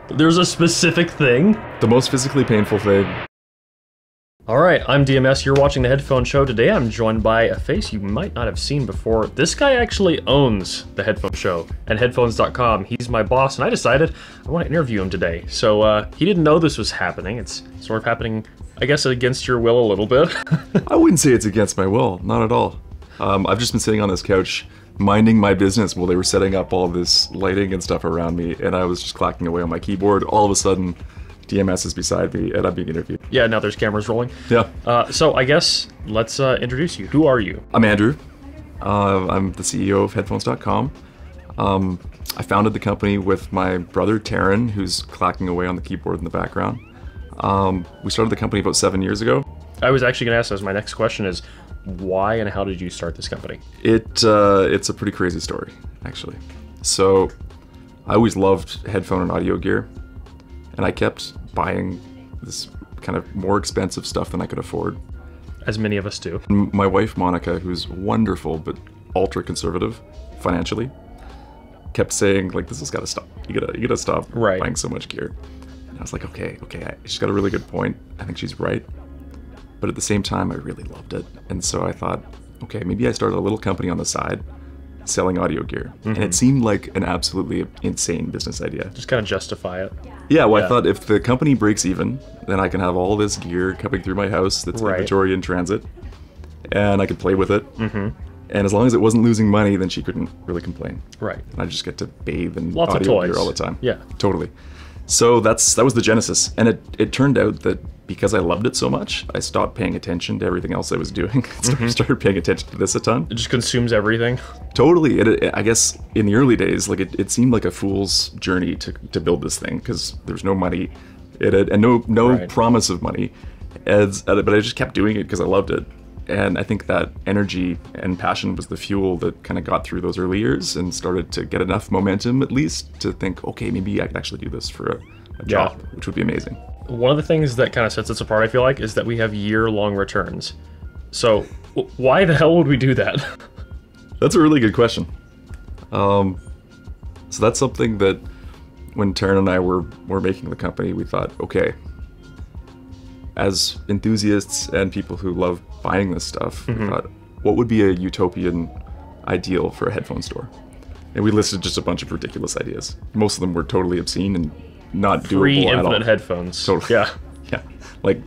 There's a specific thing? The most physically painful thing. Alright, I'm DMS, you're watching the Headphone Show. Today I'm joined by a face you might not have seen before. This guy actually owns the Headphone Show and headphones.com. He's my boss, and I decided I want to interview him today. So he didn't know this was happening. It's sort of happening, I guess, against your will a little bit. I wouldn't say it's against my will, not at all. I've just been sitting on this couch minding my business while they were setting up all this lighting and stuff around me, and I was just clacking away on my keyboard. All of a sudden, DMS is beside me, and I'm being interviewed. Yeah, now there's cameras rolling. Yeah. So I guess let's introduce you. Who are you? I'm Andrew. I'm the CEO of Headphones.com. I founded the company with my brother, Taryn, who's clacking away on the keyboard in the background. We started the company about 7 years ago. I was actually going to ask this. My next question is, why and how did you start this company? It's a pretty crazy story, actually. So I always loved headphone and audio gear, and I kept buying this kind of more expensive stuff than I could afford. As many of us do. And my wife, Monica, who's wonderful but ultra conservative financially, kept saying, like, this has got to stop. You gotta stop buying so much gear. And I was like, okay, she's got a really good point. I think she's right. But at the same time, I really loved it. And so I thought, okay, maybe I started a little company on the side selling audio gear. And it seemed like an absolutely insane business idea. Just kind of justify it. Yeah, well, I thought if the company breaks even, then I can have all this gear coming through my house that's inventory in transit, and I could play with it. And as long as it wasn't losing money, then she couldn't really complain. Right. And I just get to bathe in lots audio of toys gear all the time. Yeah. Totally. So that was the genesis. And it turned out that because I loved it so much, I stopped paying attention to everything else I was doing. Started paying attention to this a ton. It just consumes everything. Totally. I guess in the early days, like it seemed like a fool's journey to build this thing because there's no money in it and no promise of money. But I just kept doing it because I loved it. And I think that energy and passion was the fuel that kind of got through those early years and started to get enough momentum, at least, to think, okay, maybe I could actually do this for a job, which would be amazing. One of the things that kind of sets us apart, I feel like, is that we have year-long returns. So why the hell would we do that? That's a really good question. So that's something that when Taryn and I were making the company, we thought, okay, as enthusiasts and people who love buying this stuff, we thought, what would be a utopian ideal for a headphone store? And we listed just a bunch of ridiculous ideas. Most of them were totally obscene and not doable at all. Free infinite headphones. Totally. Yeah. Like,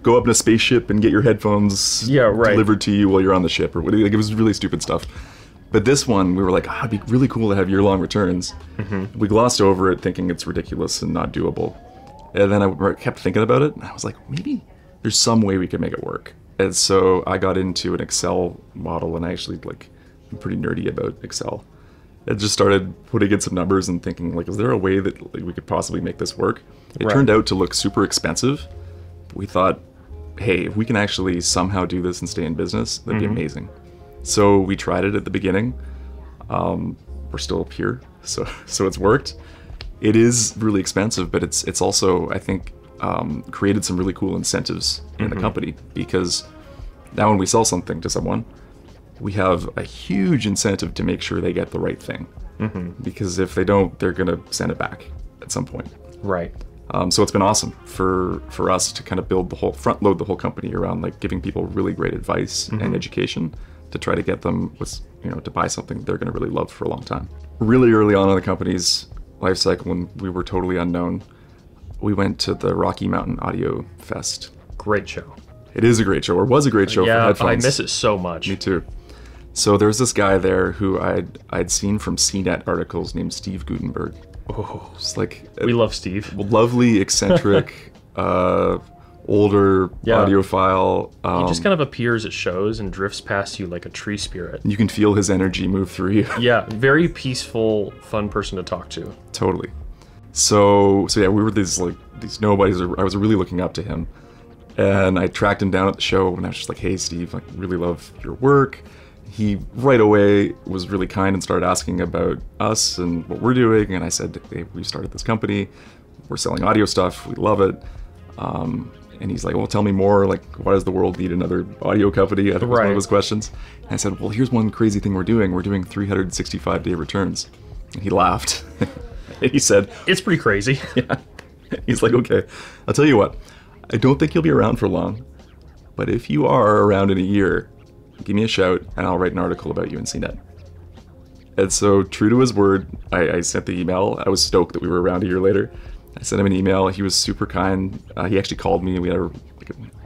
go up in a spaceship and get your headphones delivered to you while you're on the ship. Or like, it was really stupid stuff. But this one, we were like, it'd be really cool to have year-long returns. We glossed over it thinking it's ridiculous and not doable. And then I kept thinking about it, and I was like, maybe there's some way we could make it work. And so I got into an Excel model, and I actually, I'm pretty nerdy about Excel. I just started putting in some numbers and thinking, is there a way that we could possibly make this work? It turned out to look super expensive. But we thought, hey, if we can actually somehow do this and stay in business, that'd be amazing. So we tried it at the beginning. We're still here, so it's worked. It is really expensive, but it's also, I think, created some really cool incentives in the company, because now when we sell something to someone, we have a huge incentive to make sure they get the right thing. Because if they don't, they're going to send it back at some point. Right. So it's been awesome for us to kind of front load the whole company around giving people really great advice and education to try to get them to buy something they're going to really love for a long time. Really early on in the company's life cycle, when we were totally unknown, we went to the Rocky Mountain Audio Fest. Great show. It is a great show, or was a great show for headphones. I miss it so much. Me too. So there's this guy there who I'd seen from CNET articles named Steve Gutenberg. Oh, it's like we love Steve. Lovely, eccentric, older audiophile. He just kind of appears at shows and drifts past you like a tree spirit. You can feel his energy move through you. Yeah, very peaceful, fun person to talk to. Totally. So yeah, we were these nobodies. I was really looking up to him, and I tracked him down at the show, and I was just like, "Hey, Steve, I really love your work." He right away was really kind and started asking about us and what we're doing, and I said, "Hey, we started this company. We're selling audio stuff. We love it." And he's like, "Well, tell me more. Why does the world need another audio company?" I think was one of his questions. And I said, "Well, here's one crazy thing we're doing. We're doing 365-day returns." And he laughed. He said, it's pretty crazy. Yeah. He's like, okay, I'll tell you what, I don't think you'll be around for long, but if you are around in a year, give me a shout and I'll write an article about you in CNET. And so, true to his word, I sent the email. I was stoked that we were around a year later. I sent him an email. He was super kind. He actually called me. We had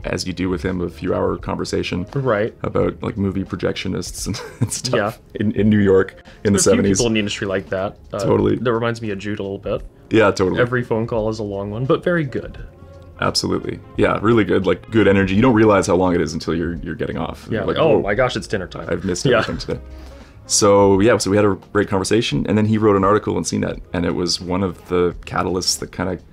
as you do with him, a few-hour conversation about like movie projectionists and stuff in New York in the 70s. There's a few people in the industry like that. Totally. That reminds me of Jude a little bit. Yeah, totally. Every phone call is a long one, but very good. Absolutely. Yeah, really good. Like good energy. You don't realize how long it is until you're getting off. Yeah. Like, oh my gosh, it's dinner time. I've missed everything today. So yeah, so we had a great conversation, and then he wrote an article in CNET, and it was one of the catalysts that kind of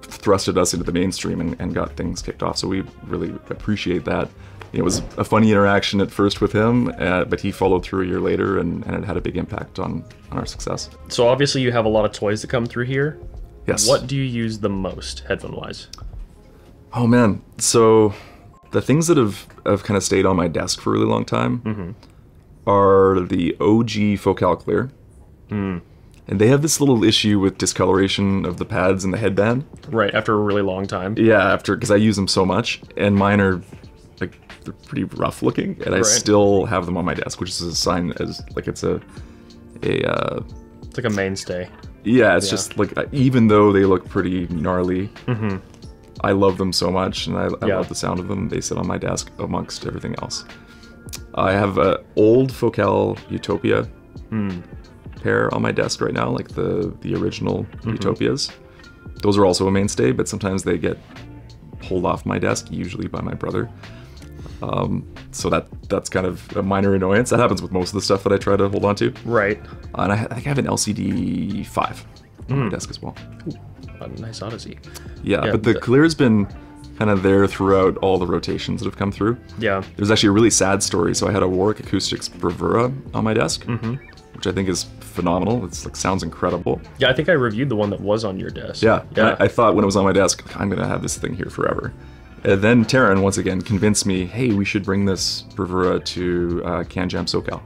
thrusted us into the mainstream and got things kicked off. So we really appreciate that. It was a funny interaction at first with him, but he followed through a year later, and it had a big impact on our success. So obviously you have a lot of toys that come through here. Yes. What do you use the most, headphone-wise? Oh man, so the things that have kind of stayed on my desk for a really long time are the OG Focal Clear. And they have this little issue with discoloration of the pads and the headband. Right, after a really long time. Yeah, because I use them so much, and mine are like they're pretty rough looking, and I still have them on my desk, which is a sign as like it's like a mainstay. Yeah, it's just like even though they look pretty gnarly, I love them so much, and I love the sound of them. They sit on my desk amongst everything else. I have an old Focal Utopia pair on my desk right now, like the original Utopias. Those are also a mainstay, but sometimes they get pulled off my desk, usually by my brother. So that's kind of a minor annoyance. That happens with most of the stuff that I try to hold on to. Right. And I think I have an LCD 5 on my desk as well. Ooh, a nice Odyssey. Yeah, but the Clear's been kind of there throughout all the rotations that have come through. Yeah. There's actually a really sad story. So I had a Warwick Acoustics Bravura on my desk, which I think is phenomenal. It's like sounds incredible. Yeah, I think I reviewed the one that was on your desk. Yeah. I thought when it was on my desk, I'm gonna have this thing here forever. And then Taryn once again convinced me, hey, we should bring this Bravura to CanJam SoCal.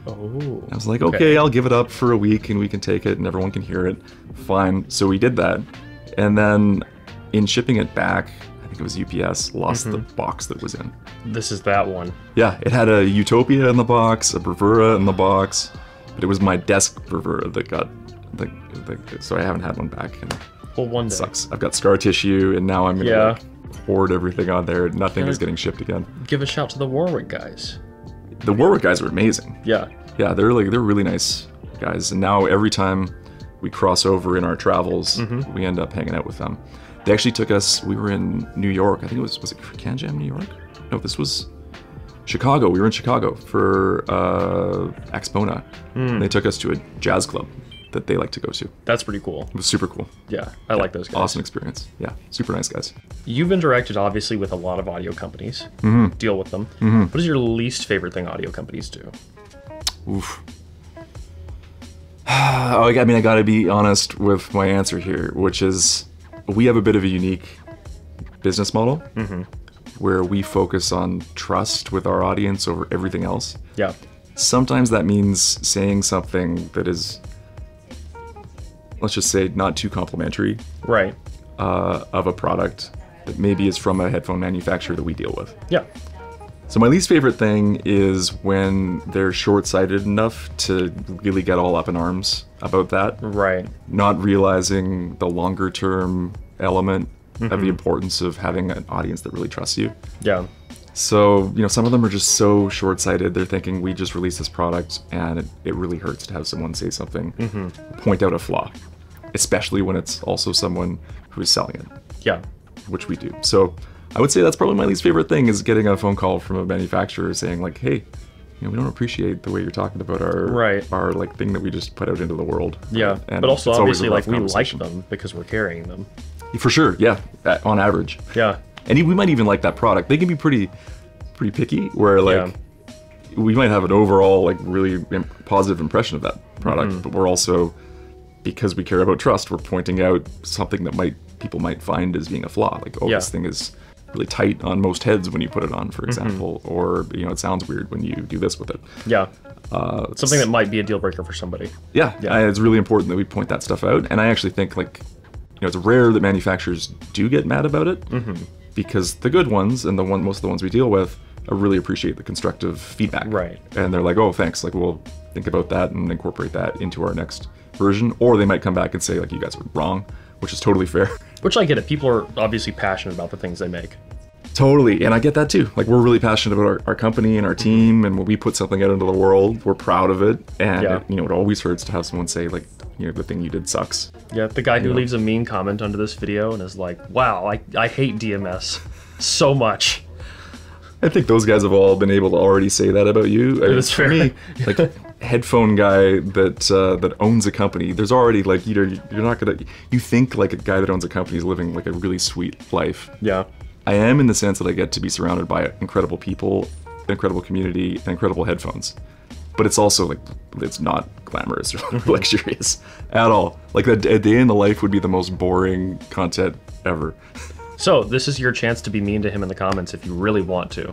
Oh. I was like, okay, I'll give it up for a week and we can take it and everyone can hear it. Fine. So we did that. And then in shipping it back, I think it was UPS, lost the box that was in. This is that one. Yeah, it had a Utopia in the box, a Bravura in the box, but it was my desk Bravura that got, so I haven't had one back. And well, one day. It sucks. I've got scar tissue and now I'm going to hoard everything on there. Nothing is getting shipped again. Give a shout to the Warwick guys. The Warwick guys are amazing. Yeah. Yeah, they're really nice guys. And now every time we cross over in our travels, we end up hanging out with them. They actually took us, we were in New York. I think it was it CanJam New York? No, this was Chicago. We were in Chicago for Axpona. And they took us to a jazz club that they like to go to. That's pretty cool. It was super cool. Yeah, I like those guys. Awesome experience. Yeah, super nice guys. You've interacted obviously with a lot of audio companies. Deal with them. What is your least favorite thing audio companies do? Oof. I mean, I gotta be honest with my answer here, which is we have a bit of a unique business model where we focus on trust with our audience over everything else. Yeah. Sometimes that means saying something that is, let's just say, not too complimentary of a product that maybe is from a headphone manufacturer that we deal with. Yeah. So my least favorite thing is when they're short-sighted enough to really get all up in arms about that. Right. Not realizing the longer-term element of the importance of having an audience that really trusts you. Yeah. So, some of them are just so short-sighted. They're thinking we just released this product and it really hurts to have someone say something, point out a flaw, especially when it's also someone who is selling it. Yeah. Which we do. So I would say that's probably my least favorite thing, is getting a phone call from a manufacturer saying like, hey, we don't appreciate the way you're talking about our like thing that we just put out into the world. Yeah. And but also obviously like we like conversation. them because we're carrying them. For sure. Yeah. On average. Yeah. And we might even like that product. They can be pretty picky, where like we might have an overall like really positive impression of that product, but we're also, because we care about trust, we're pointing out something that people might find as being a flaw. Like, oh, this thing is really tight on most heads when you put it on, for example, or it sounds weird when you do this with it. Yeah. Something that might be a deal breaker for somebody. Yeah. It's really important that we point that stuff out, and I actually think it's rare that manufacturers do get mad about it, because the good ones and most of the ones we deal with really appreciate the constructive feedback. Right. And they're like, oh, thanks. We'll think about that and incorporate that into our next version. Or they might come back and say, you guys are wrong, which is totally fair. Which I get it. People are obviously passionate about the things they make. Totally. And I get that too. We're really passionate about our company and our team. And when we put something out into the world, we're proud of it. And it always hurts to have someone say, the thing you did sucks. Yeah, the guy who leaves a mean comment under this video and is like, wow, I hate DMS so much. I think those guys have all been able to already say that about you. That's fair. Me, headphone guy that owns a company, there's already you're not gonna, you think a guy that owns a company is living a really sweet life. Yeah. I am in the sense that I get to be surrounded by incredible people, incredible community, and incredible headphones. But it's also it's not glamorous or luxurious at all. A day in the life would be the most boring content ever. So this is your chance to be mean to him in the comments if you really want to.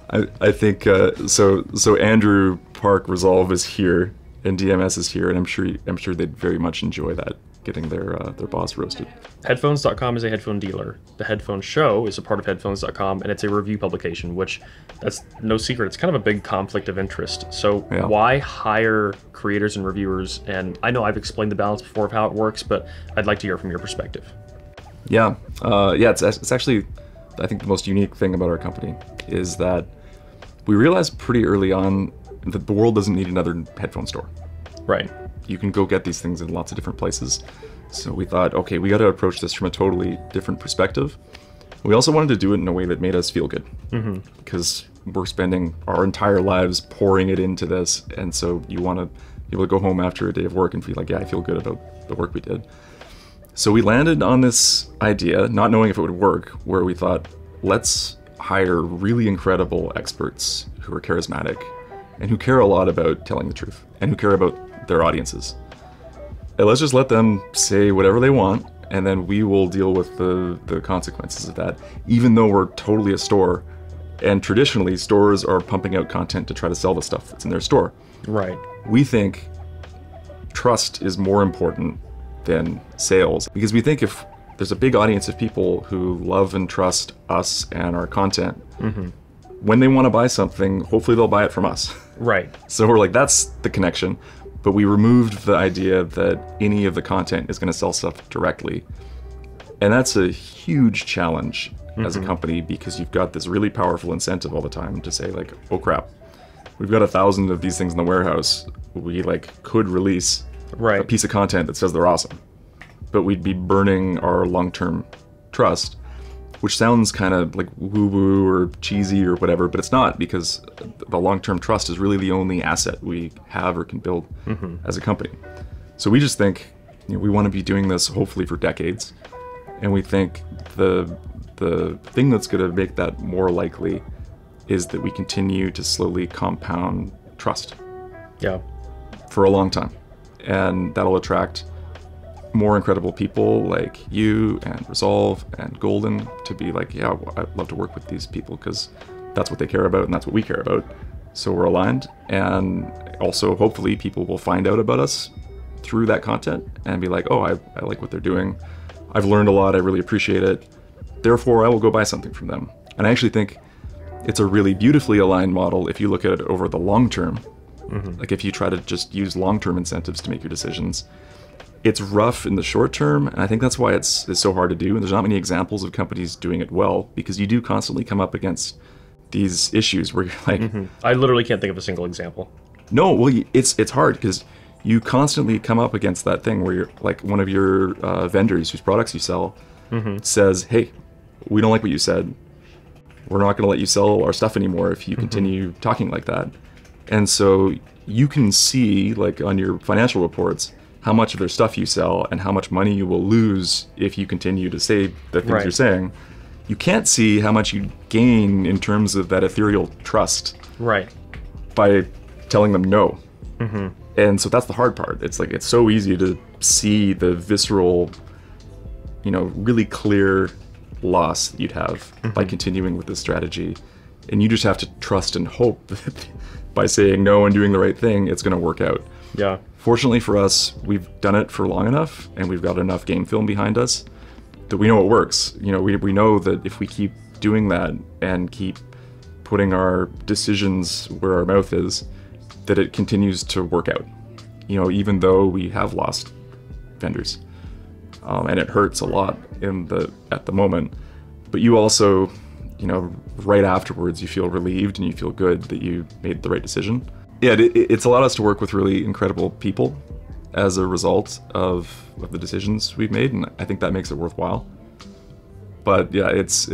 I think so Andrew Park Resolve is here and DMS is here, and I'm sure they'd very much enjoy that, getting their boss roasted. Headphones.com is a headphone dealer. The Headphone Show is a part of Headphones.com, and it's a review publication, which that's no secret. It's kind of a big conflict of interest. So why hire creators and reviewers? And I know I've explained the balance before of how it works, but I'd like to hear from your perspective. Yeah, it's actually, I think the most unique thing about our company is that we realized pretty early on that the world doesn't need another headphone store. Right. You can go get these things in lots of different places. So we thought, okay, we got to approach this from a totally different perspective. We also wanted to do it in a way that made us feel good, because we're spending our entire lives pouring it into this, and so you want to be able to go home after a day of work and feel I feel good about the work we did. So we landed on this idea, not knowing if it would work, where we thought, let's hire really incredible experts who are charismatic and who care a lot about telling the truth and who care about their audiences. And let's just let them say whatever they want, and then we will deal with the consequences of that, even though we're totally a store. And traditionally, stores are pumping out content to try to sell the stuff that's in their store. Right. We think trust is more important than sales, because we think if there's a big audience of people who love and trust us and our content, when they want to buy something, hopefully they'll buy it from us. Right. So we're that's the connection. But we removed the idea that any of the content is going to sell stuff directly. And that's a huge challenge as a company, because you've got this really powerful incentive all the time to say oh crap, we've got 1,000 of these things in the warehouse. We could release a piece of content that says they're awesome, but we'd be burning our long-term trust, which sounds kind of woo-woo or cheesy or whatever, but it's not, because the long-term trust is really the only asset we have or can build as a company. So we just think we want to be doing this hopefully for decades, and we think the thing that's going to make that more likely is that we continue to slowly compound trust for a long time. And that'll attract more incredible people like you and Resolve and Golden to be yeah, I'd love to work with these people because that's what they care about and that's what we care about. So we're aligned. And also, hopefully, people will find out about us through that content and be like, oh, I like what they're doing. I've learned a lot. I really appreciate it. Therefore, I will go buy something from them. And I actually think it's a really beautifully aligned model if you look at it over the long term. If you try to just use long-term incentives to make your decisions, it's rough in the short term, and I think that's why it's so hard to do. And there's not many examples of companies doing it well, because you do constantly come up against these issues where you're I literally can't think of a single example. No, well, it's hard because you constantly come up against that thing where you're one of your vendors whose products you sell says, hey, we don't like what you said. We're not going to let you sell our stuff anymore if you continue talking like that. And so you can see, on your financial reports, how much of their stuff you sell and how much money you will lose if you continue to say the things you're saying. You can't see how much you gain in terms of that ethereal trust by telling them no. And so that's the hard part. It's it's so easy to see the visceral, really clear loss that you'd have by continuing with this strategy. And you just have to trust and hope that by saying no and doing the right thing, it's going to work out. Yeah. Fortunately for us, we've done it for long enough, and we've got enough game film behind us that we know it works. You know, we know that if we keep doing that and keep putting our decisions where our mouth is, that it continues to work out. You know, even though we have lost vendors, and it hurts a lot at the moment. But you also, you know, right afterwards, you feel relieved and you feel good that you made the right decision. Yeah, it's allowed us to work with really incredible people as a result of the decisions we've made, and I think that makes it worthwhile. But yeah, it's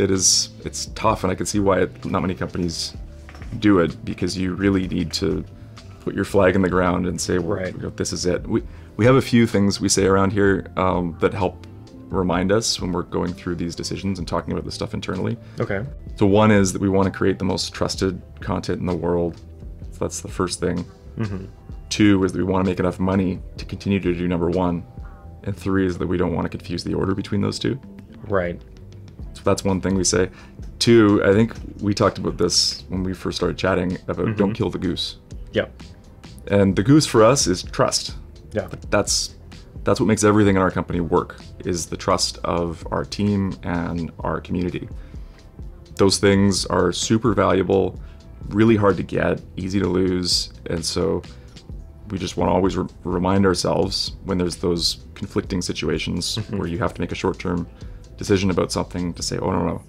tough, and I can see why not many companies do it, because you really need to put your flag in the ground and say, well, right, you know, this is it. We have a few things we say around here that help remind us when we're going through these decisions and talking about this stuff internally. Okay. So one is that we want to create the most trusted content in the world. So that's the first thing. Mm-hmm. Two is that we want to make enough money to continue to do number one. And three is that we don't want to confuse the order between those two. Right. So that's one thing we say. Two, I think we talked about this when we first started chatting about don't kill the goose. Yeah. And the goose for us is trust. Yeah. That's what makes everything in our company work, is the trust of our team and our community. Those things are super valuable, really hard to get, easy to lose, and so we just want to always remind ourselves when there's those conflicting situations where you have to make a short-term decision about something to say, oh, no,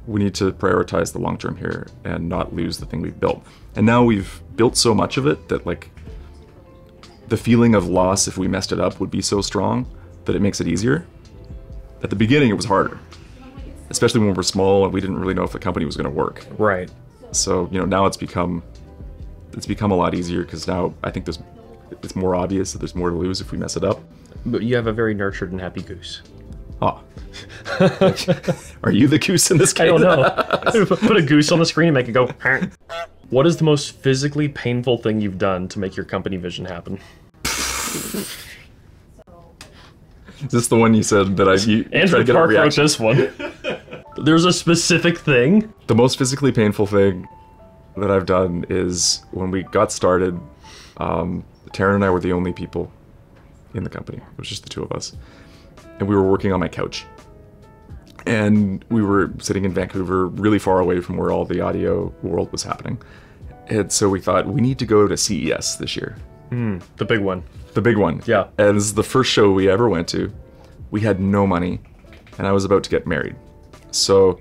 we need to prioritize the long-term here and not lose the thing we've built. And now we've built so much of it that, like, the feeling of loss if we messed it up would be so strong that it makes it easier. At the beginning, it was harder, especially when we were small and we didn't really know if the company was going to work. Right. So, you know, now it's become a lot easier, because now I think it's more obvious that there's more to lose if we mess it up. But you have a very nurtured and happy goose. Ah. Are you the goose in this case? I don't know. Put a goose on the screen and make it go. What is the most physically painful thing you've done to make your company vision happen? Is this the one you said that Andrew Park wrote this one. There's a specific thing. The most physically painful thing that I've done is when we got started, Taryn and I were the only people in the company. It was just the two of us. And we were working on my couch. And we were sitting in Vancouver, really far away from where all the audio world was happening. And so we thought, we need to go to CES this year. The big one. The big one. Yeah. And this is the first show we ever went to. We had no money, and I was about to get married. So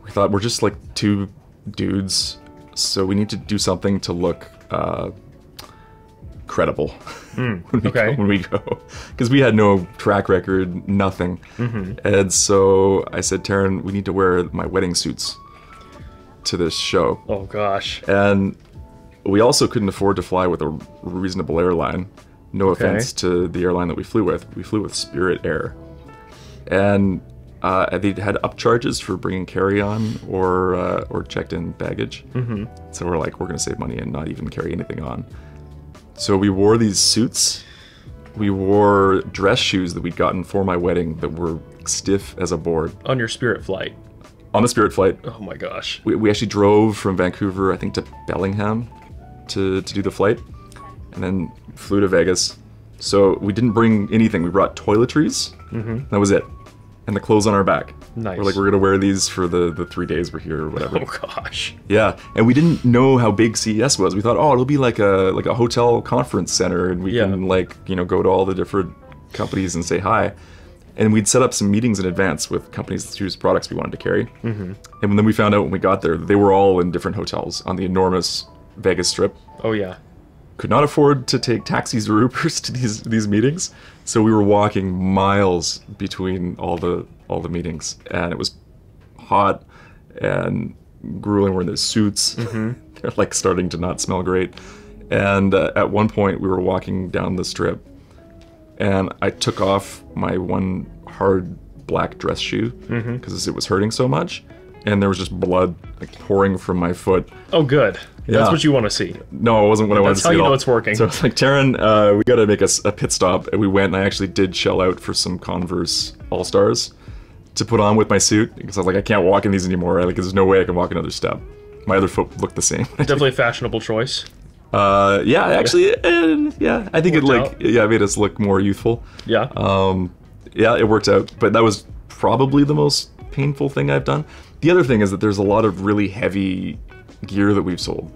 we thought, we're just like two dudes, so we need to do something to look credible when we go. Because we had no track record, nothing. And so I said, Taryn, we need to wear my wedding suits to this show. Oh gosh. And we also couldn't afford to fly with a reasonable airline. No offense to the airline that we flew with. We flew with Spirit Air. And they had upcharges for bringing carry-on or checked-in baggage. So we're like, we're going to save money and not even carry anything on. So we wore these suits. We wore dress shoes that we'd gotten for my wedding that were stiff as a board. On your Spirit flight? On the Spirit flight. Oh my gosh. We actually drove from Vancouver, I think, to Bellingham to do the flight, and then flew to Vegas. So we didn't bring anything. We brought toiletries. That was it. And the clothes on our back. Nice. We're like, we're gonna wear these for the 3 days we're here or whatever. Oh gosh. Yeah, and we didn't know how big CES was. We thought, oh, it'll be like a hotel conference center, and we can go to all the different companies and say hi. And we'd set up some meetings in advance with companies whose products we wanted to carry. And then we found out when we got there, they were all in different hotels on the enormous Vegas Strip. Oh yeah. Could not afford to take taxis or Ubers to these meetings, so we were walking miles between all the meetings, and it was hot and grueling. We're in these suits. They're like starting to not smell great. And at one point, we were walking down the strip, and I took off my one hard black dress shoe because it was hurting so much, and there was just blood like pouring from my foot. Oh, good. Yeah. That's what you want to see. No, it wasn't what I wanted to see. That's how you know it's working. So it's like, Taryn, we got to make a pit stop. And we went, and I actually did shell out for some Converse All-Stars to put on with my suit because I was like, I can't walk in these anymore. Like, there's no way I can walk another step. My other foot looked the same. Definitely a fashionable choice. Yeah, actually, yeah, I think it made us look more youthful. Yeah. Yeah, it worked out, but that was probably the most painful thing I've done. The other thing is that there's a lot of really heavy gear that we've sold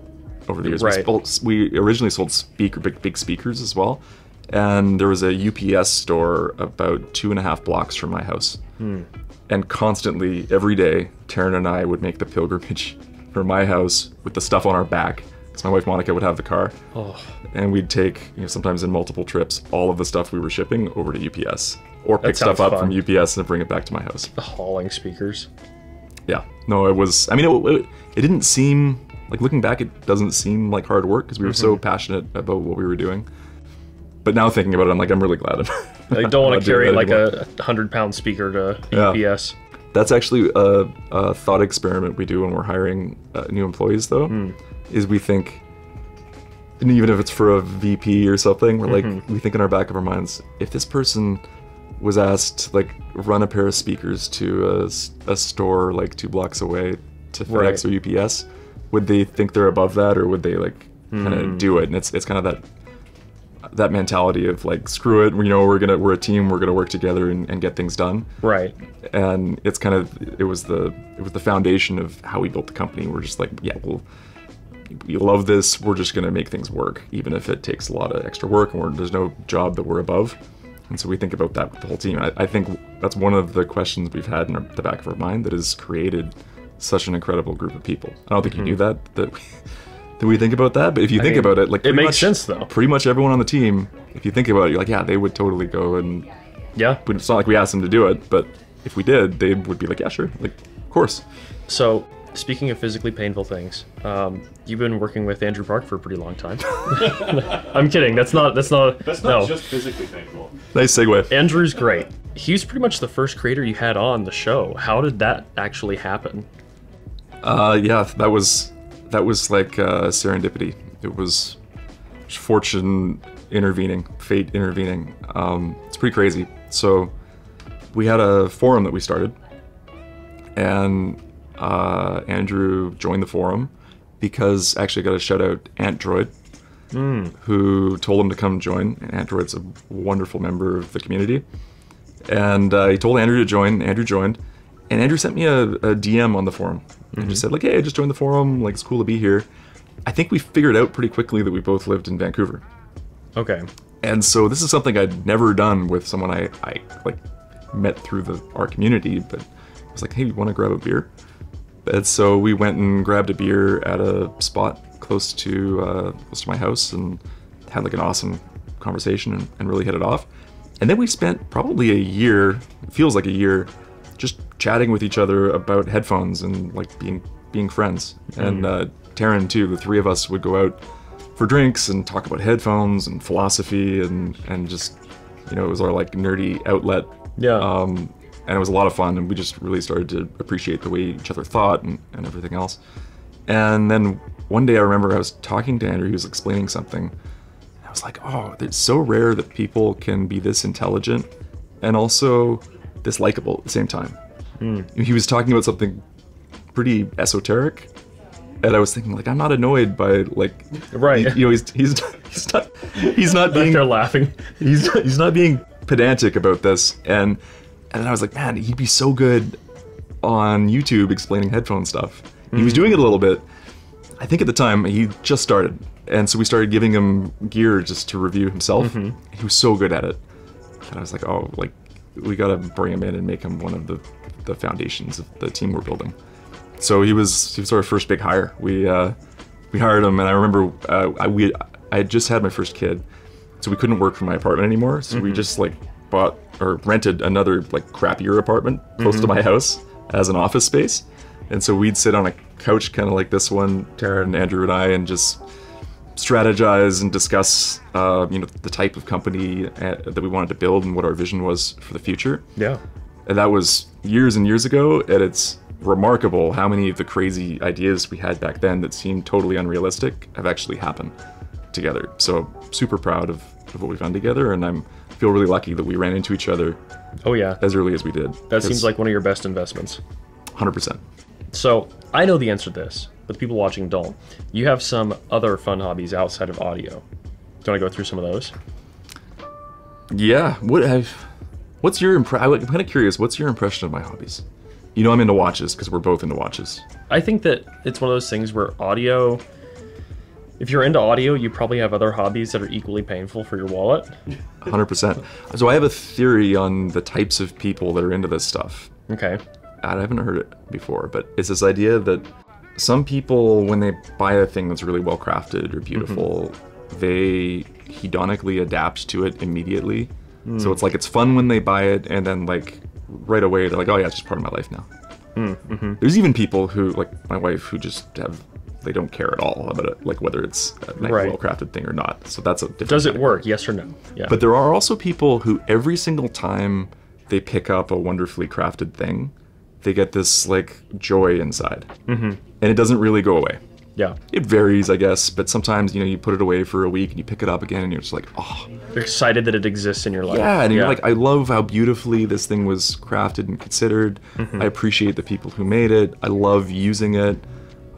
over the years. Right. We originally sold big speakers as well, and there was a UPS store about 2.5 blocks from my house. And constantly, every day, Taryn and I would make the pilgrimage from my house with the stuff on our back, because my wife Monica would have the car, and we'd take, sometimes in multiple trips, all of the stuff we were shipping over to UPS, or pick stuff up from UPS and bring it back to my house. Hauling speakers. Yeah, no, it was. I mean, it didn't seem like, looking back, it doesn't seem like hard work because we were so passionate about what we were doing. But now thinking about it, I'm like, I'm really glad. I don't want to carry like a 100-pound speaker to UPS. That's actually a thought experiment we do when we're hiring new employees, though, is we think, and even if it's for a VP or something, we're like, we think in our back of our minds, if this person was asked to like run a pair of speakers to a store like 2 blocks away to FedEx or UPS, would they think they're above that, or would they like kind of do it? And it's kind of that mentality of like, screw it, we're a team, we're gonna work together and get things done. Right. And it's kind of, it was the foundation of how we built the company. We're just like, yeah, we love this, we're just gonna make things work, even if it takes a lot of extra work and there's no job that we're above. And so we think about that with the whole team. I think that's one of the questions we've had in the back of our mind that has created such an incredible group of people. I don't think you knew that we think about that, but if you think about it, like, it makes sense though. Pretty much everyone on the team, if you think about it, you're like, yeah, they would totally go, and but it's not like we asked them to do it, but if we did, they would be like, yeah, sure, like, of course. So, speaking of physically painful things, you've been working with Andrew Park for a pretty long time. I'm kidding. That's not just physically painful. Nice segue. Andrew's great. He's pretty much the first creator you had on the show. How did that actually happen? Yeah, that was like serendipity. It was fortune intervening, fate intervening. It's pretty crazy. So we had a forum that we started, and Andrew joined the forum because, actually, I got to shout out Android, who told him to come join. And Android's a wonderful member of the community. And he told Andrew to join. Andrew joined. And Andrew sent me a DM on the forum. And just said, like, hey, I just joined the forum. Like, it's cool to be here. I think we figured out pretty quickly that we both lived in Vancouver. Okay. And so this is something I'd never done with someone I like met through our community. But I was like, hey, you want to grab a beer? And so we went and grabbed a beer at a spot close to my house and had like an awesome conversation and really hit it off. And then we spent probably a year, it feels like a year, just chatting with each other about headphones and like being friends. And Taryn too, the three of us would go out for drinks and talk about headphones and philosophy and just, it was our like nerdy outlet. Yeah. And it was a lot of fun, and we just really started to appreciate the way each other thought and everything else. And then one day I remember I was talking to Andrew, he was explaining something. I was like, oh, it's so rare that people can be this intelligent and also this likable at the same time. He was talking about something pretty esoteric, and I was thinking, like, I'm not annoyed by, like, he's not being, they're laughing. He's not being pedantic about this, and then I was like, man, he'd be so good on YouTube explaining headphone stuff. He was doing it a little bit. I think at the time he just started, and so we started giving him gear just to review himself. He was so good at it, and I was like, oh, like, we gotta bring him in and make him one of the foundations of the team we're building. So he was our first big hire. We hired him, and I remember I had just had my first kid, so we couldn't work from my apartment anymore. So we just like bought or rented another like crappier apartment close to my house as an office space. And so we'd sit on a couch kind of like this one, Tara and Andrew and I, and just strategize and discuss the type of company that we wanted to build and what our vision was for the future. Yeah. And that was years and years ago, and it's remarkable how many of the crazy ideas we had back then that seemed totally unrealistic have actually happened together. So super proud of what we've done together, and I'm feel really lucky that we ran into each other. Oh yeah. As early as we did. That seems like one of your best investments. 100%. So I know the answer to this, but the people watching don't. You have some other fun hobbies outside of audio. Do you want to go through some of those? Yeah. What's your I'm kind of curious. What's your impression of my hobbies? You know, I'm into watches because we're both into watches. I think that it's one of those things where audio. If you're into audio, you probably have other hobbies that are equally painful for your wallet. 100%. So I have a theory on the types of people that are into this stuff. Okay. I haven't heard it before, but it's this idea that some people, when they buy a thing that's really well crafted or beautiful, they hedonically adapt to it immediately. So it's like it's fun when they buy it, and then like right away they're like, oh yeah, it's just part of my life now. There's even people who, like my wife, who just they don't care at all about it, like whether it's a nice, well-crafted thing or not. So that's a different Does it work? Yes or no? Yeah. But there are also people who every single time they pick up a wonderfully crafted thing, they get this like joy inside, and it doesn't really go away. Yeah. It varies, I guess, but sometimes, you know, you put it away for a week and you pick it up again and you're just like, oh. You're excited that it exists in your life. Yeah, and you're like, I love how beautifully this thing was crafted and considered. I appreciate the people who made it. I love using it.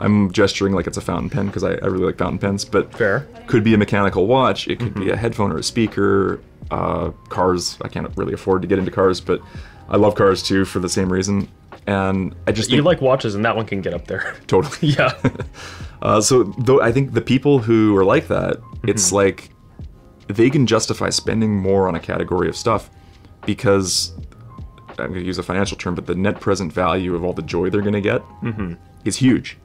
I'm gesturing like it's a fountain pen because I really like fountain pens, but fair. Could be a mechanical watch. It could be a headphone or a speaker. Cars, I can't really afford to get into cars, but I love cars too for the same reason. And I just think, you like watches, and that one can get up there. Totally. Yeah. So though I think the people who are like that, it's like they can justify spending more on a category of stuff because, I'm going to use a financial term, but the net present value of all the joy they're going to get is huge.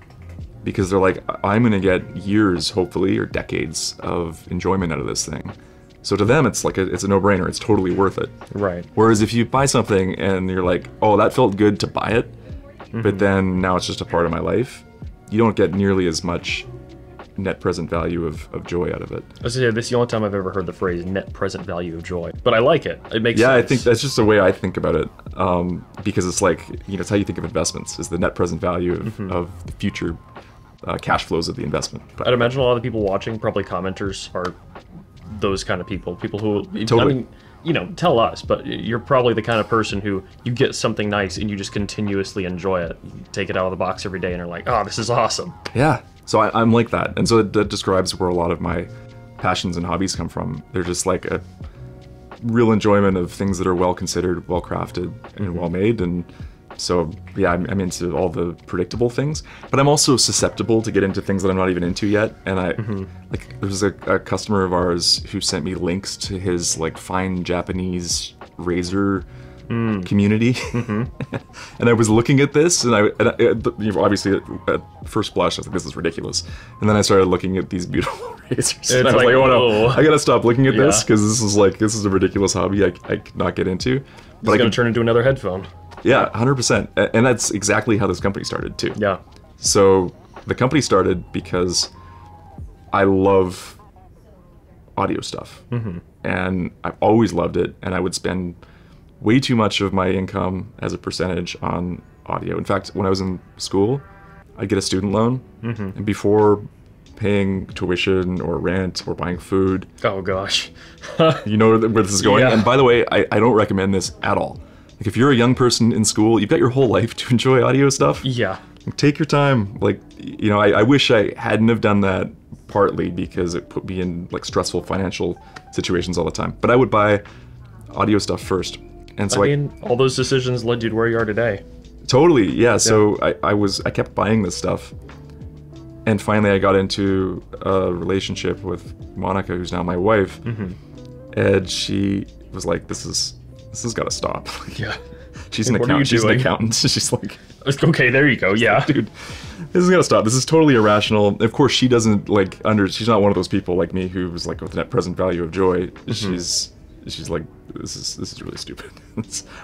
Because they're like, I'm going to get years, hopefully, or decades of enjoyment out of this thing. So to them, it's like it's a no-brainer. It's totally worth it. Right. Whereas if you buy something and you're like, oh, that felt good to buy it, but then now it's just a part of my life, you don't get nearly as much net present value of joy out of it. I was gonna say, this is the only time I've ever heard the phrase net present value of joy. But I like it. It makes sense. Yeah, I think that's just the way I think about it. Because it's like, you know, it's how you think of investments, is the net present value of the future cash flows of the investment. But I'd imagine a lot of the people watching, probably commenters, are those kind of people who totally. I mean, you know, tell us, but you're probably the kind of person who you get something nice and you just continuously enjoy it. You take it out of the box every day and you're like, oh, this is awesome. Yeah, so I'm like that, and so that describes where a lot of my passions and hobbies come from. They're just like a real enjoyment of things that are well considered, well crafted, and well made. And so yeah, I'm into all the predictable things, but I'm also susceptible to get into things that I'm not even into yet. And I like, there's a customer of ours who sent me links to his like fine Japanese razor community, and I was looking at this, and obviously at first blush I was like, this is ridiculous, and then I started looking at these beautiful razors, and I was like, oh no, I gotta stop looking at this, because this is a ridiculous hobby I cannot get into. But it's gonna turn into another headphone. Yeah, 100%. And that's exactly how this company started too. Yeah. So the company started because I love audio stuff. And I've always loved it. And I would spend way too much of my income as a percentage on audio. In fact, when I was in school, I'd get a student loan. And before paying tuition or rent or buying food. Oh gosh. You know where this is going? Yeah. And by the way, I don't recommend this at all. Like, if you're a young person in school, you've got your whole life to enjoy audio stuff. Yeah. Take your time. Like, you know, I wish I hadn't have done that, partly because it put me in like stressful financial situations all the time. But I would buy audio stuff first. And so I mean, all those decisions led you to where you are today. Totally, yeah. So I kept buying this stuff. And finally I got into a relationship with Monica, who's now my wife. And she was like, this has got to stop. Yeah. She's an accountant. She's an accountant. She's like, okay, there you go. Yeah. Dude, this is got to stop. This is totally irrational. Of course, she doesn't like she's not one of those people like me who was like with net present value of joy. She's like, this is really stupid.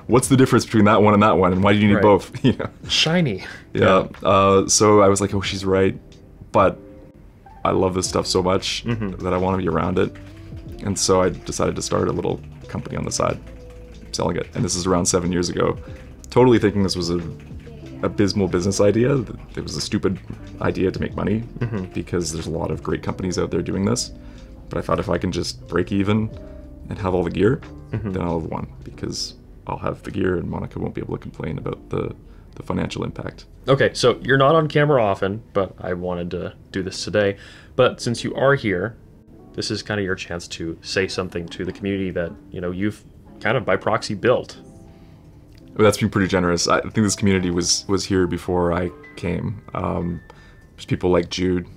What's the difference between that one and that one? And why do you need both? You know? Shiny. Yeah. So I was like, oh, she's right. But I love this stuff so much that I want to be around it. And so I decided to start a little company on the side, selling it. And this is around 7 years ago. Totally thinking this was an abysmal business idea. It was a stupid idea to make money because there's a lot of great companies out there doing this. But I thought if I can just break even and have all the gear, then I'll have won, because I'll have the gear and Monica won't be able to complain about the financial impact. Okay, so you're not on camera often, but I wanted to do this today. But since you are here, this is kind of your chance to say something to the community that, you know, you've kind of by proxy built. Well, that's been pretty generous. I think this community was here before I came. There's people like Jude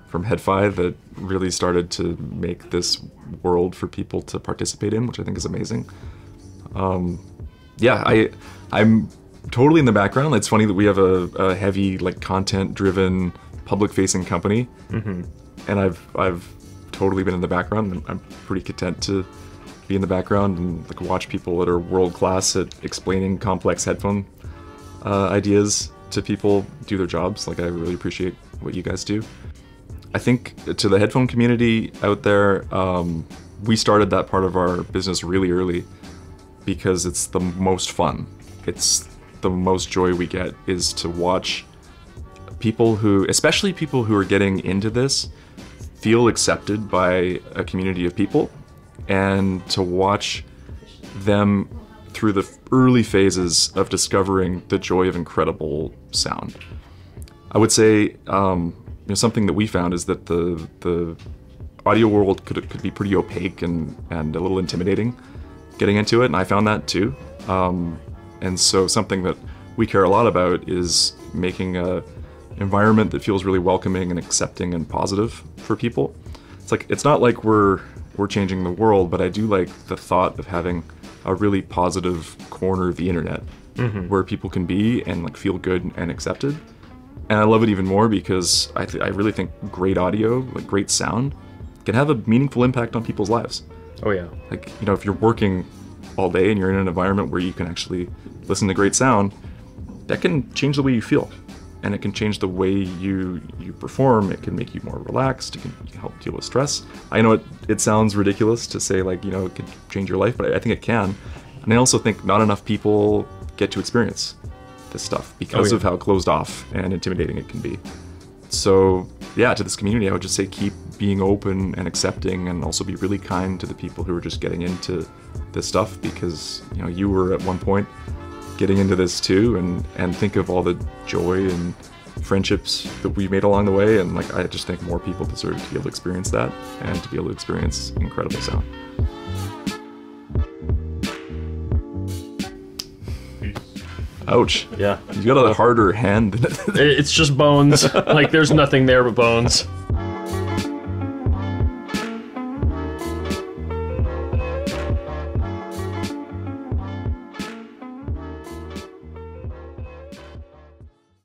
from Headphone that really started to make this world for people to participate in, which I think is amazing. Yeah, I'm totally in the background. It's funny that we have a heavy, like, content-driven, public-facing company, and I've totally been in the background. And I'm pretty content to be in the background and, like, watch people that are world-class at explaining complex headphone ideas to people do their jobs. Like, I really appreciate what you guys do. I think to the headphone community out there, we started that part of our business really early because it's the most fun. It's the most joy we get is to watch people who, especially people who are getting into this, feel accepted by a community of people, and to watch them through the early phases of discovering the joy of incredible sound. I would say, something that we found is that the audio world could be pretty opaque and a little intimidating getting into it, and I found that too. And so something that we care a lot about is making a environment that feels really welcoming and accepting and positive for people. It's not like we're changing the world, but I do like the thought of having a really positive corner of the internet where people can be and, like, feel good and accepted. And I love it even more because I really think great audio, like great sound, can have a meaningful impact on people's lives. Oh yeah. Like, you know, if you're working all day and you're in an environment where you can actually listen to great sound, that can change the way you feel, and it can change the way you perform. It can make you more relaxed. It can help deal with stress. I know it sounds ridiculous to say, like, you know, it can change your life, but I think it can. And I also think not enough people get to experience this stuff because of how closed off and intimidating it can be. So yeah, to this community, I would just say keep being open and accepting, and also be really kind to the people who are just getting into this stuff, because, you know, you were at one point getting into this too, and think of all the joy and friendships that we made along the way. And, like, I just think more people deserve to be able to experience that and to be able to experience incredible sound. Ouch. Yeah. You got a harder hand than It's just bones. Like, there's nothing there but bones.